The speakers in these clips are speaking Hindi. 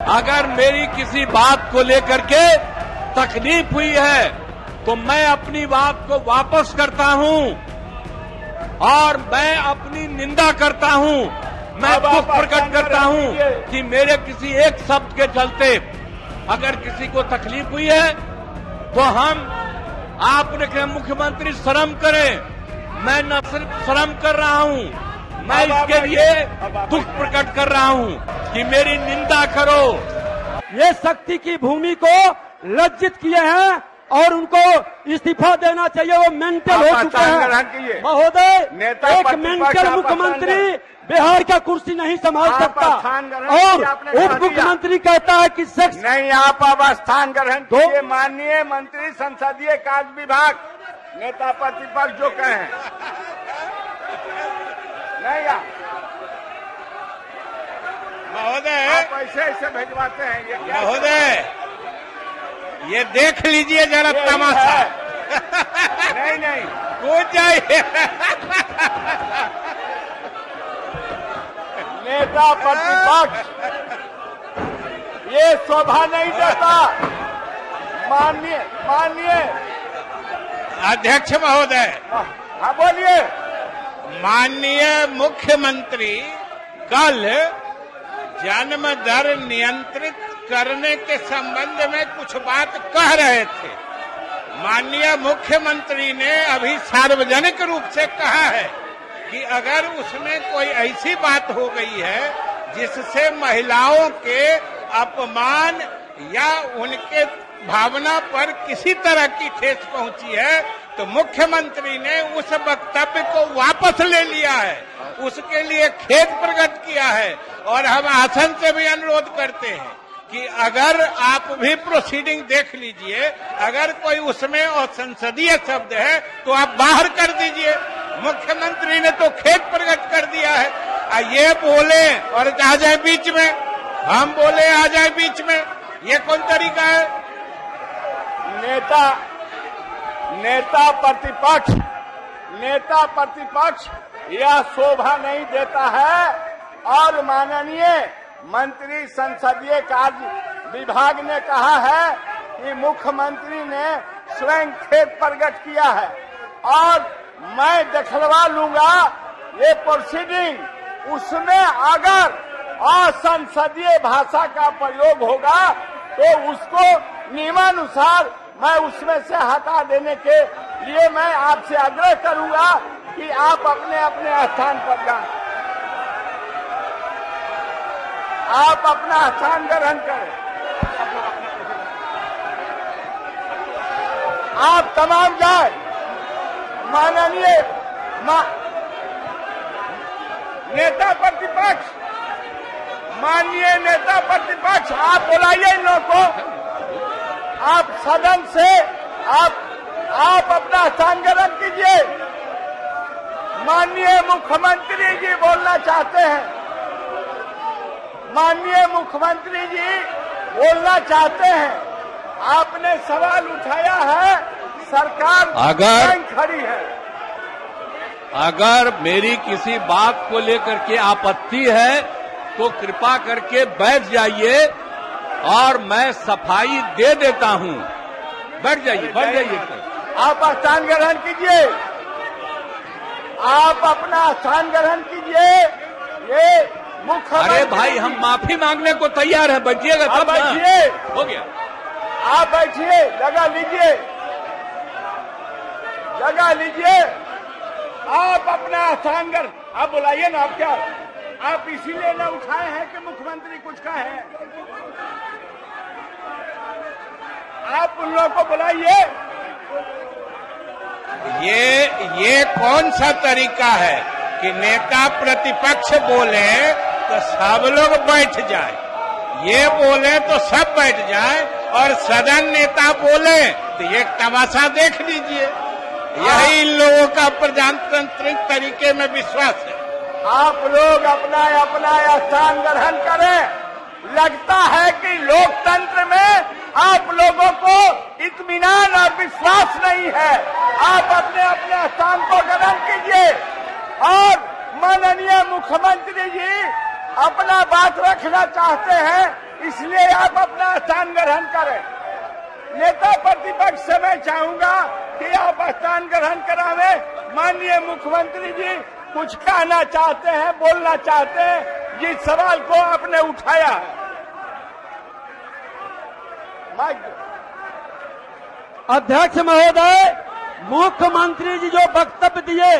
अगर मेरी किसी बात को लेकर के तकलीफ हुई है तो मैं अपनी बात को वापस करता हूं और मैं अपनी निंदा करता हूं। मैं दुख प्रकट करता हूं कि मेरे किसी एक शब्द के चलते अगर किसी को तकलीफ हुई है तो आपने कहा मुख्यमंत्री शर्म करें। मैं न सिर्फ शर्म कर रहा हूं, मैं इसके लिए दुख प्रकट कर रहा हूं कि मेरी निंदा करो। ये शक्ति की भूमि को लज्जित किए हैं और उनको इस्तीफा देना चाहिए। वो मेंटल हो चुके हैं महोदय। एक मेंटल मुख्यमंत्री बिहार का कुर्सी नहीं संभाल सकता और उप मुख्यमंत्री कहता है कि सेक्स नहीं। आप अब स्थान ग्रहण कीजिए। माननीय मंत्री संसदीय कार्य विभाग नेता प्रतिपक्ष जो कहे नहीं महोदय आप ऐसे भिजवाते हैं ये क्या? महोदय ये देख लीजिए जरा तमाशा। नहीं कूद जाइए। नेता प्रतिपक्ष ये शोभा नहीं देता। माननीय अध्यक्ष महोदय, हाँ बोलिए। माननीय मुख्यमंत्री कल जन्म दर नियंत्रित करने के संबंध में कुछ बात कह रहे थे। माननीय मुख्यमंत्री ने अभी सार्वजनिक रूप से कहा है कि अगर उसमें कोई ऐसी बात हो गई है जिससे महिलाओं के अपमान या उनके भावना पर किसी तरह की ठेस पहुंची है तो मुख्यमंत्री ने उस वक्तव्य को वापस ले लिया है, उसके लिए खेद प्रकट किया है। और हम आसन से भी अनुरोध करते हैं कि अगर आप भी प्रोसीडिंग देख लीजिए, अगर कोई उसमें असंसदीय शब्द है तो आप बाहर कर दीजिए। मुख्यमंत्री ने तो खेद प्रकट कर दिया है। ये बोले और आ जाए बीच में, हम बोले आ जाए बीच में, ये कौन तरीका है? नेता प्रतिपक्ष यह शोभा नहीं देता है। और माननीय मंत्री संसदीय कार्य विभाग ने कहा है कि मुख्यमंत्री ने स्वयं खेद प्रकट किया है और मैं दिखलवा लूंगा ये प्रोसीडिंग। उसमें अगर असंसदीय भाषा का प्रयोग होगा तो उसको नियमानुसार मैं उसमें से हटा देने के लिए मैं आपसे आग्रह करूंगा कि आप अपने अपने स्थान पर जाएं। आप अपना स्थान ग्रहण करें। आप तमाम जाए। माननीय नेता प्रतिपक्ष, माननीय नेता प्रतिपक्ष, आप बुलाइए इन लोगों को। आप सदन से आप अपना स्थान ग्रहण कीजिए। माननीय मुख्यमंत्री जी बोलना चाहते हैं। माननीय मुख्यमंत्री जी बोलना चाहते हैं। आपने सवाल उठाया है, सरकार अगर खड़ी है। अगर मेरी किसी बात को लेकर के आपत्ति है तो कृपा करके बैठ जाइए और मैं सफाई दे देता हूं। बैठ जाइए। आप स्थान ग्रहण कीजिए। आप अपना स्थान ग्रहण कीजिए। ये मुख्यमंत्री। अरे भाई हम माफी मांगने को तैयार हैं, बैठिएगा तब ना। बैठिए, हो गया। आप बैठिए, जगह लीजिए, जगह लीजिए। आप अपना स्थान ग्रहण, आप बुलाइए ना। आप क्या आप इसीलिए न उठाए हैं कि मुख्यमंत्री कुछ कहे? आप उन लोगों को बुलाइए। ये कौन सा तरीका है कि नेता प्रतिपक्ष बोले तो सब लोग बैठ जाए, ये बोले तो सब बैठ जाए और सदन नेता बोले तो ये तमाशा देख लीजिए। यही इन लोगों का प्रजातांत्रिक तरीके में विश्वास है। आप लोग अपना अपना स्थान ग्रहण करें। लगता है कि लोकतंत्र में आप लोगों को इत्मीनान और विश्वास नहीं है। आप अपने अपने स्थान को ग्रहण कीजिए और माननीय मुख्यमंत्री जी अपना बात रखना चाहते हैं इसलिए आप अपना स्थान ग्रहण करें। नेता प्रतिपक्ष से मैं चाहूंगा कि आप स्थान ग्रहण करावे। माननीय मुख्यमंत्री जी कुछ कहना चाहते हैं, बोलना चाहते हैं जिस सवाल को आपने उठाया है। अध्यक्ष महोदय, मुख्यमंत्री जी जो वक्तव्य दिए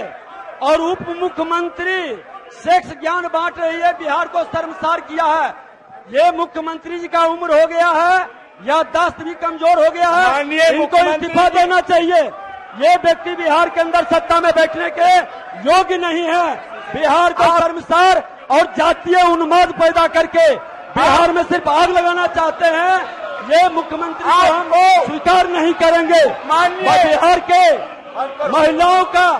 और उप मुख्यमंत्री सेक्स ज्ञान बांट रही है, बिहार को शर्मसार किया है। ये मुख्यमंत्री जी का उम्र हो गया है या दस्त भी कमजोर हो गया है, इनको इस्तीफा देना चाहिए। ये व्यक्ति बिहार के अंदर सत्ता में बैठने के योग्य नहीं है। बिहार को शर्मसार और जातीय उन्माद पैदा करके बिहार में सिर्फ आग लगाना चाहते हैं। ये मुख्यमंत्री को हम स्वीकार नहीं करेंगे। बिहार के महिलाओं का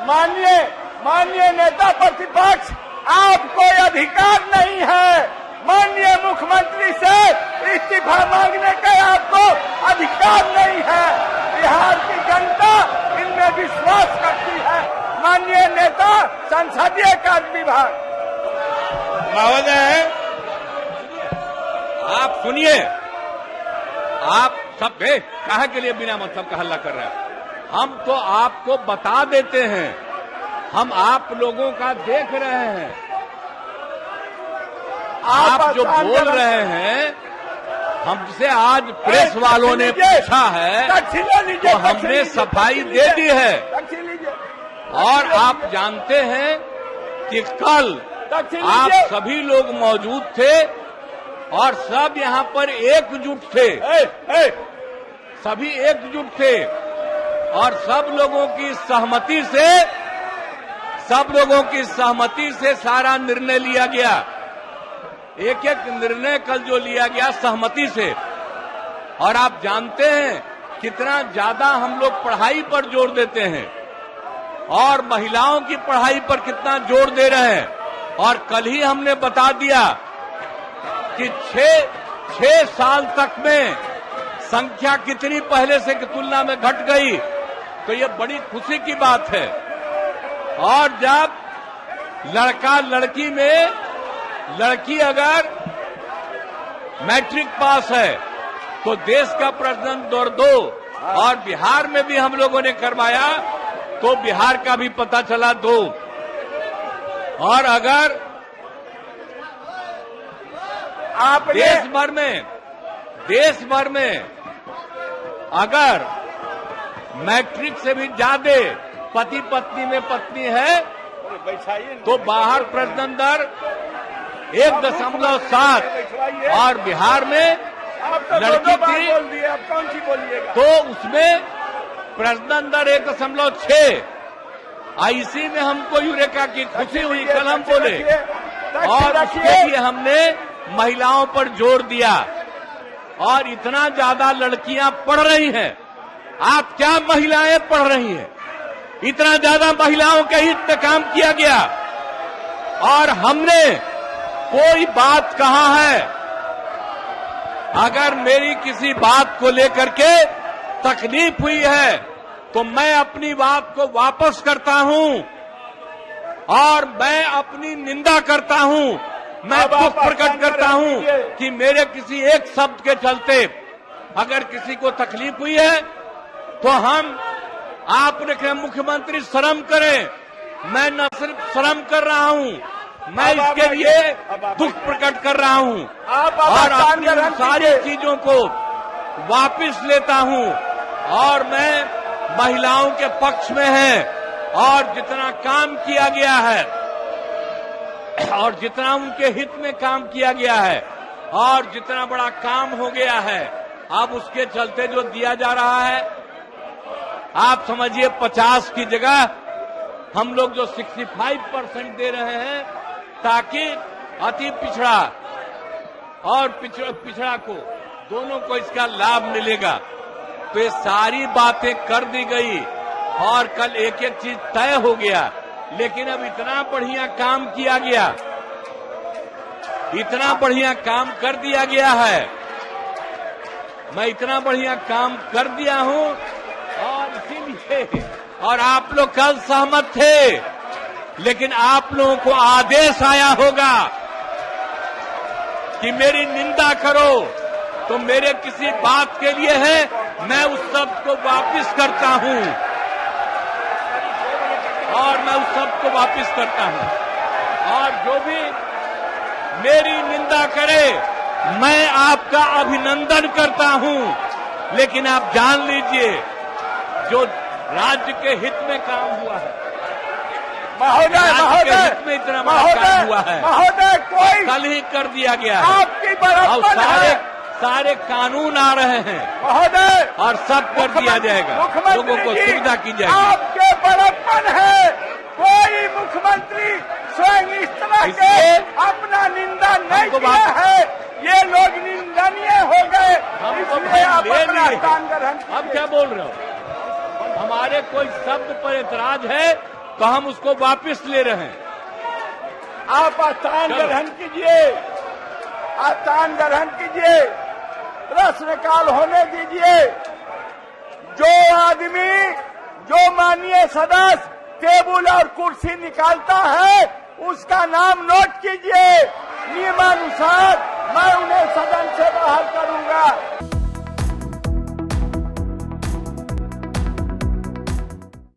माननीय नेता प्रतिपक्ष, आपको अधिकार नहीं है माननीय मुख्यमंत्री से इस्तीफा मांगने का। आपको अधिकार नहीं है। बिहार की जनता इनमें विश्वास करती है। माननीय नेता संसदीय कार्य विभाग महोदय, आप सुनिए, आप सब काहे के लिए बिना मतलब का हल्ला कर रहे हैं? हम तो आपको बता देते हैं, हम आप लोगों का देख रहे हैं। आप जो बोल रहे हैं, हमसे आज प्रेस वालों ने पूछा है तो हमने सफाई दे दी है। और आप जानते हैं कि कल आप सभी लोग मौजूद थे और सब यहाँ पर एकजुट थे। सभी एकजुट थे और सब लोगों की सहमति से सारा निर्णय लिया गया। एक एक निर्णय कल जो लिया गया सहमति से। और आप जानते हैं कितना ज्यादा हम लोग पढ़ाई पर जोर देते हैं और महिलाओं की पढ़ाई पर कितना जोर दे रहे हैं। और कल ही हमने बता दिया कि 6 साल तक में संख्या कितनी पहले से की तुलना में घट गई, तो ये बड़ी खुशी की बात है। और जब लड़का लड़की में लड़की अगर मैट्रिक पास है तो देश का प्रजनन दर 2, और बिहार में भी हम लोगों ने करवाया तो बिहार का भी पता चला 2। और अगर आप देश भर में अगर मैट्रिक से भी ज्यादा पति पत्नी में पत्नी है तो बाहर प्रजनन दर 1.7 और बिहार में लड़की थी तो उसमें प्रजनन दर 1.6। इसी में हमको यूरेका की खुशी हुई, कल हम बोले, और उसके लिए हमने महिलाओं पर जोर दिया। और इतना ज्यादा लड़कियां पढ़ रही हैं, आप क्या महिलाएं पढ़ रही हैं? इतना ज्यादा महिलाओं के हित में काम किया गया। और हमने कोई बात कहा है, अगर मेरी किसी बात को लेकर के तकलीफ हुई है तो मैं अपनी बात को वापस करता हूं और मैं अपनी निंदा करता हूं। मैं दुख प्रकट करता हूं कि मेरे किसी एक शब्द के चलते अगर किसी को तकलीफ हुई है तो आपने कहा मुख्यमंत्री शर्म करें। मैं न सिर्फ शर्म कर रहा हूं, मैं इसके लिए दुख प्रकट कर रहा हूं और अपनी सारी चीजों को वापस लेता हूं। और मैं महिलाओं के पक्ष में है और जितना काम किया गया है और जितना उनके हित में काम किया गया है और जितना बड़ा काम हो गया है, अब उसके चलते जो दिया जा रहा है, आप समझिए 50 की जगह हम लोग जो 65% दे रहे हैं ताकि अति पिछड़ा और पिछड़ा को दोनों को इसका लाभ मिलेगा। तो ये सारी बातें कर दी गई और कल एक एक चीज तय हो गया। लेकिन अब इतना बढ़िया काम किया गया, इतना बढ़िया काम कर दिया गया है, मैं इतना बढ़िया काम कर दिया हूं और इसीलिए, और आप लोग कल सहमत थे, लेकिन आप लोगों को आदेश आया होगा कि मेरी निंदा करो तो मेरे किसी बात के लिए है, मैं उस शब्द को वापस करता हूं और मैं उस शब्द को वापस करता हूं। और जो भी मेरी निंदा करे मैं आपका अभिनंदन करता हूं, लेकिन आप जान लीजिए जो राज्य के हित में काम हुआ है, महोदय हित में इतना बड़ा काम हुआ है, महोदय कोई कल ही कर दिया गया है। आपकी बड़प्पन है, सारे कानून आ रहे हैं महोदय, और सब कर दिया जाएगा, लोगों को सुविधा की जाएगी। आपके बड़प्पन है, कोई मुख्यमंत्री स्वयं इस तरह के अपना निंदा नहीं किया है, ये लोग निंदनीय हो गए, इसलिए आप अपना स्थान ग्रहण कीजिए। अब क्या बोल रहे हो? हमारे कोई शब्द पर एतराज है तो हम उसको वापस ले रहे हैं। आप स्थान ग्रहण कीजिए, स्थान ग्रहण कीजिए, प्रश्नकाल होने दीजिए। जो आदमी, जो माननीय सदस्य टेबल और कुर्सी निकालता है उसका नाम नोट कीजिए, नियमानुसार मैं उन्हें सदन से बाहर करूंगा।